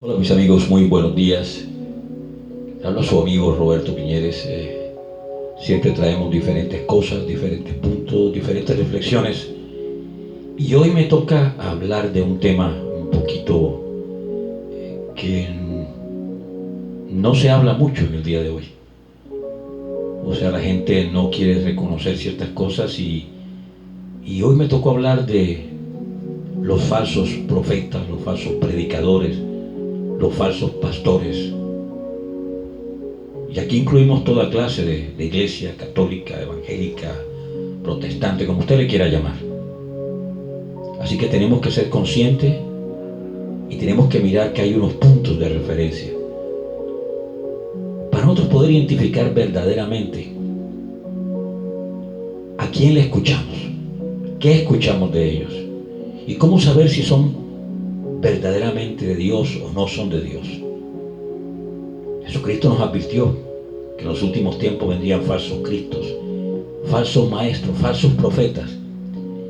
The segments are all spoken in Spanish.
Hola mis amigos, muy buenos días. Habla su amigo Roberto Piñeres. Siempre traemos diferentes cosas, diferentes puntos, diferentes reflexiones. Y hoy me toca hablar de un tema un poquito que no se habla mucho en el día de hoy. O sea, la gente no quiere reconocer ciertas cosas y hoy me tocó hablar de los falsos profetas, los falsos predicadores, los falsos pastores. Y aquí incluimos toda clase de iglesia católica, evangélica, protestante, como usted le quiera llamar. Así que tenemos que ser conscientes y tenemos que mirar que hay unos puntos de referencia para nosotros poder identificar verdaderamente a quién le escuchamos, qué escuchamos de ellos y cómo saber si son verdaderamente de Dios o no son de Dios. Jesucristo nos advirtió que en los últimos tiempos vendrían falsos cristos, falsos maestros, falsos profetas,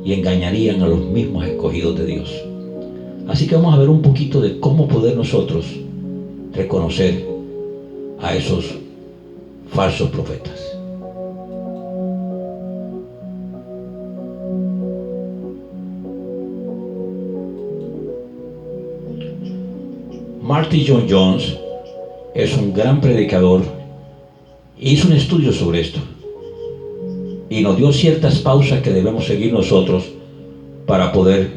y engañarían a los mismos escogidos de Dios. Así que vamos a ver un poquito de cómo poder nosotros reconocer a esos falsos profetas. Martin Lloyd-Jones es un gran predicador. Hizo un estudio sobre esto y nos dio ciertas pausas que debemos seguir nosotros para poder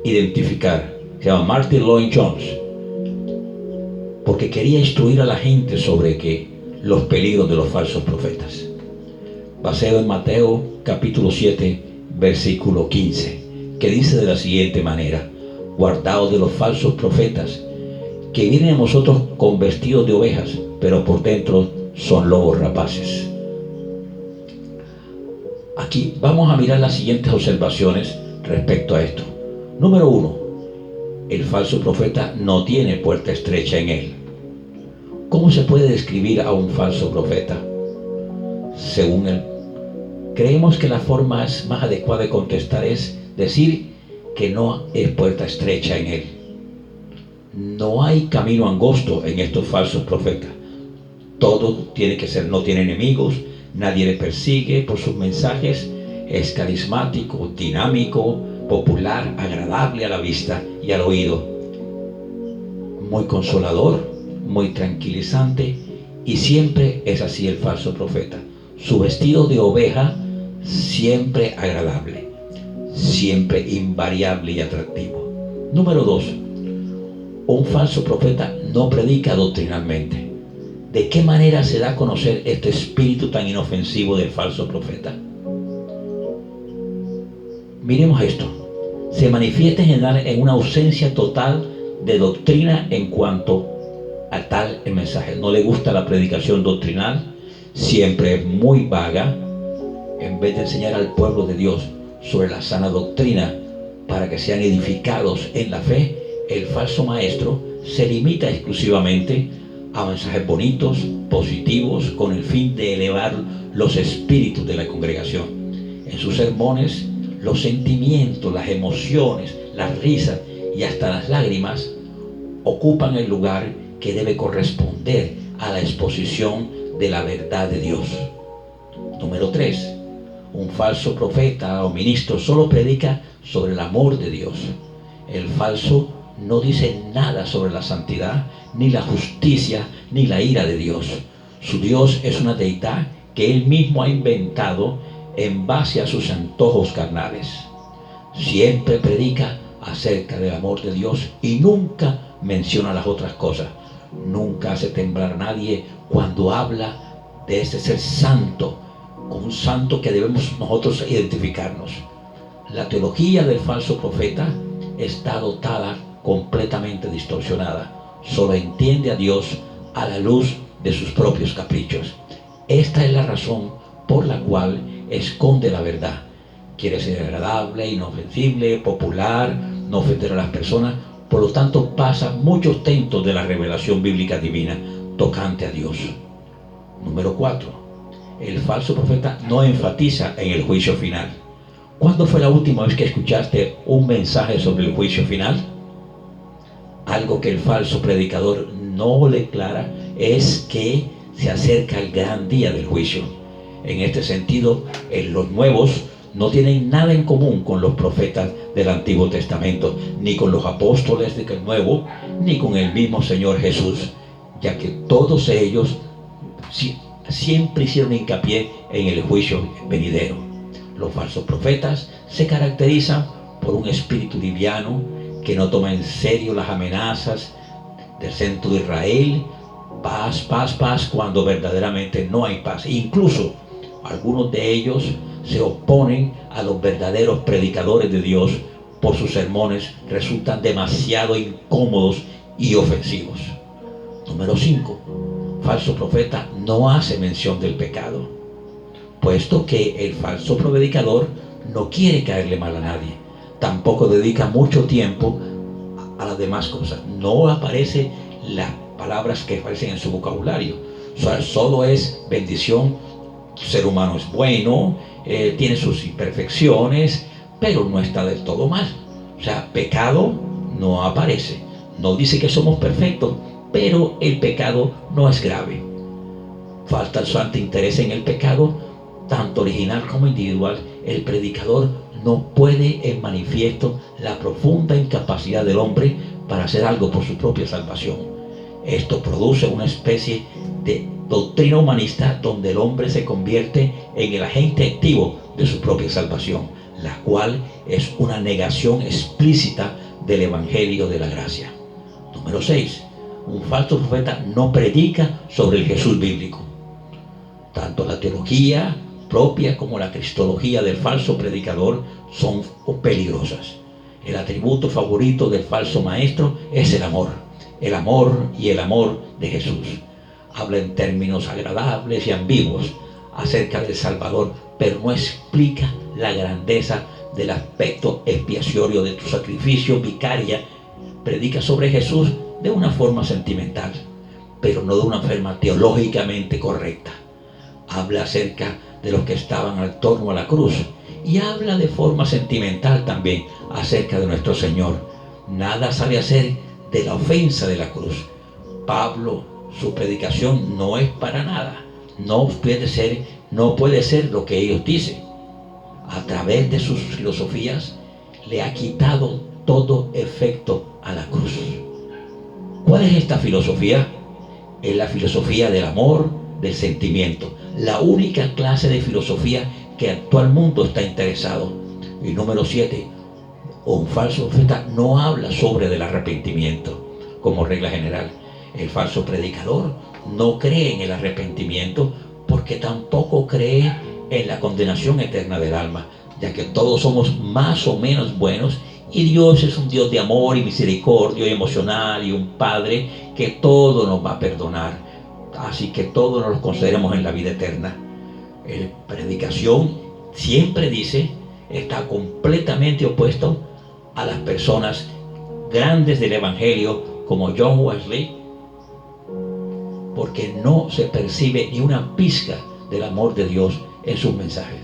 identificar. Se llama Martin Lloyd-Jones porque quería instruir a la gente sobre los peligros de los falsos profetas. Basado en Mateo capítulo 7 versículo 15, que dice de la siguiente manera: guardaos de los falsos profetas que vienen a vosotros con vestidos de ovejas, pero por dentro son lobos rapaces. Aquí vamos a mirar las siguientes observaciones respecto a esto. Número 1, el falso profeta no tiene puerta estrecha en él. ¿Cómo se puede describir a un falso profeta? Según él, creemos que la forma más adecuada de contestar es decir que no es puerta estrecha en él. No hay camino angosto en estos falsos profetas. Todo tiene que ser, no tiene enemigos, nadie le persigue por sus mensajes. Es carismático, dinámico, popular, agradable a la vista y al oído. Muy consolador, muy tranquilizante, y siempre es así el falso profeta. Su vestido de oveja siempre agradable, siempre invariable y atractivo. Número 2, un falso profeta no predica doctrinalmente. ¿De qué manera se da a conocer este espíritu tan inofensivo del falso profeta? Miremos esto. Se manifiesta en general en una ausencia total de doctrina en cuanto a tal el mensaje. No le gusta la predicación doctrinal, siempre es muy vaga. En vez de enseñar al pueblo de Dios sobre la sana doctrina para que sean edificados en la fe, el falso maestro se limita exclusivamente a mensajes bonitos, positivos, con el fin de elevar los espíritus de la congregación. En sus sermones, los sentimientos, las emociones, las risas y hasta las lágrimas ocupan el lugar que debe corresponder a la exposición de la verdad de Dios. Número 3, un falso profeta o ministro solo predica sobre el amor de Dios. El falso no dice nada sobre la santidad, ni la justicia, ni la ira de Dios. Su Dios es una deidad que él mismo ha inventado en base a sus antojos carnales. Siempre predica acerca del amor de Dios y nunca menciona las otras cosas. Nunca hace temblar a nadie cuando habla de ese ser santo, como un santo que debemos nosotros identificarnos. La teología del falso profeta está dotada completamente distorsionada. Solo entiende a Dios a la luz de sus propios caprichos. Esta es la razón por la cual esconde la verdad. Quiere ser agradable, inofensible, popular, no ofender a las personas. Por lo tanto, pasa muchos tentos de la revelación bíblica divina tocante a Dios. Número 4, el falso profeta no enfatiza en el juicio final. ¿Cuándo fue la última vez que escuchaste un mensaje sobre el juicio final? Algo que el falso predicador no declara es que se acerca el gran día del juicio. En este sentido, los nuevos no tienen nada en común con los profetas del Antiguo Testamento, ni con los apóstoles del Nuevo, ni con el mismo Señor Jesús, ya que todos ellos siempre hicieron hincapié en el juicio venidero. Los falsos profetas se caracterizan por un espíritu liviano que no toma en serio las amenazas del centro de Israel. Paz, paz, paz, cuando verdaderamente no hay paz. Incluso algunos de ellos se oponen a los verdaderos predicadores de Dios por sus sermones, resultan demasiado incómodos y ofensivos. Número 5. Falso profeta no hace mención del pecado, puesto que el falso predicador no quiere caerle mal a nadie. Tampoco dedica mucho tiempo a las demás cosas. No aparece las palabras que aparecen en su vocabulario. O sea, solo es bendición. El ser humano es bueno, tiene sus imperfecciones, pero no está del todo mal. O sea, pecado no aparece. No dice que somos perfectos, pero el pecado no es grave. Falta el santo interés en el pecado, tanto original como individual. El predicador no puede en manifiesto la profunda incapacidad del hombre para hacer algo por su propia salvación. Esto produce una especie de doctrina humanista donde el hombre se convierte en el agente activo de su propia salvación, la cual es una negación explícita del Evangelio de la gracia. Número 6. Un falso profeta no predica sobre el Jesús bíblico. Tanto la teología propia como la cristología del falso predicador son peligrosas. El atributo favorito del falso maestro es el amor y el amor de Jesús. Habla en términos agradables y ambiguos acerca del Salvador, pero no explica la grandeza del aspecto expiatorio de tu sacrificio vicaria. Predica sobre Jesús de una forma sentimental, pero no de una forma teológicamente correcta. Habla acerca de los que estaban al torno a la cruz y habla de forma sentimental también acerca de nuestro Señor. Nada sabe hacer de la ofensa de la cruz. Pablo, su predicación no es para nada. No puede ser lo que ellos dicen. A través de sus filosofías le ha quitado todo efecto a la cruz. ¿Cuál es esta filosofía? Es la filosofía del amor, del sentimiento. La única clase de filosofía que el actual mundo está interesado. Y número 7. Un falso profeta no habla sobre del arrepentimiento como regla general. El falso predicador no cree en el arrepentimiento porque tampoco cree en la condenación eterna del alma, ya que todos somos más o menos buenos y Dios es un Dios de amor y misericordia y emocional y un Padre que todo nos va a perdonar. Así que todos nos los concederemos en la vida eterna. La predicación siempre dice, está completamente opuesto a las personas grandes del Evangelio como John Wesley, porque no se percibe ni una pizca del amor de Dios en sus mensajes.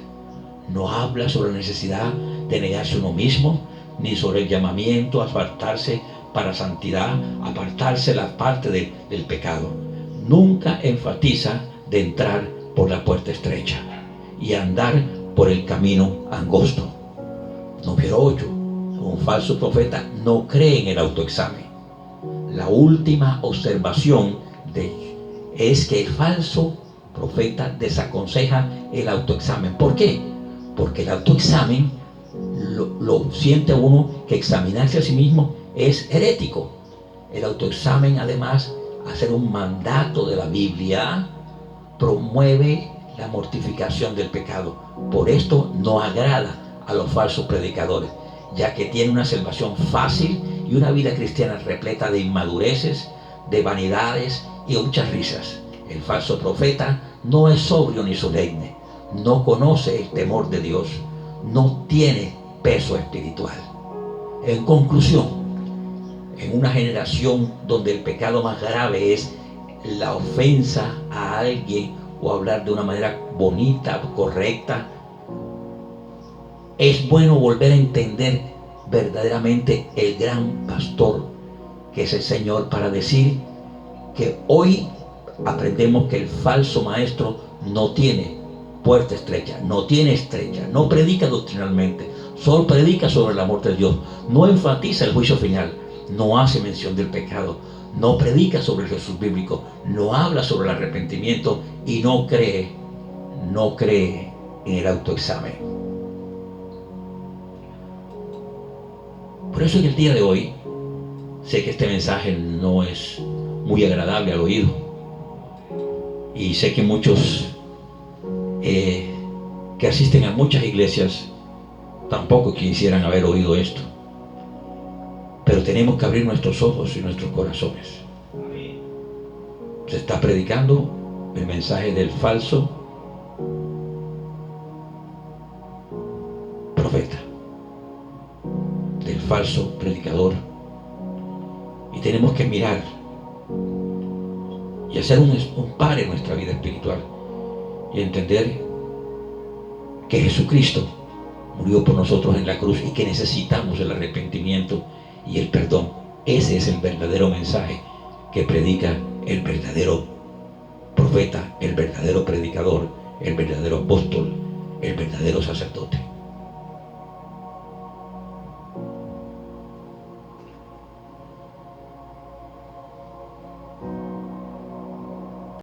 No habla sobre la necesidad de negarse uno mismo, ni sobre el llamamiento a apartarse para santidad, apartarse la parte del pecado. Nunca enfatiza de entrar por la puerta estrecha y andar por el camino angosto. Número 8. Un falso profeta no cree en el autoexamen. La última observación es que el falso profeta desaconseja el autoexamen. ¿Por qué? Porque el autoexamen lo siente uno que examinarse a sí mismo es herético. El autoexamen, además, hacer un mandato de la Biblia, promueve la mortificación del pecado. Por esto no agrada a los falsos predicadores, ya que tiene una salvación fácil y una vida cristiana repleta de inmadureces, de vanidades y muchas risas. El falso profeta no es sobrio ni solemne, no conoce el temor de Dios, no tiene peso espiritual. En conclusión, en una generación donde el pecado más grave es la ofensa a alguien o hablar de una manera bonita, correcta, es bueno volver a entender verdaderamente el gran pastor que es el Señor, para decir que hoy aprendemos que el falso maestro no tiene puerta estrecha, no predica doctrinalmente, solo predica sobre el amor de Dios, no enfatiza el juicio final, no hace mención del pecado, no predica sobre el Jesús bíblico, no habla sobre el arrepentimiento y no cree en el autoexamen. Por eso en el día de hoy, sé que este mensaje no es muy agradable al oído, y sé que muchos que asisten a muchas iglesias tampoco quisieran haber oído esto, pero tenemos que abrir nuestros ojos y nuestros corazones. Se está predicando el mensaje del falso profeta, del falso predicador, y tenemos que mirar y hacer un par en nuestra vida espiritual y entender que Jesucristo murió por nosotros en la cruz y que necesitamos el arrepentimiento y el perdón. Ese es el verdadero mensaje que predica el verdadero profeta, el verdadero predicador, el verdadero apóstol, el verdadero sacerdote.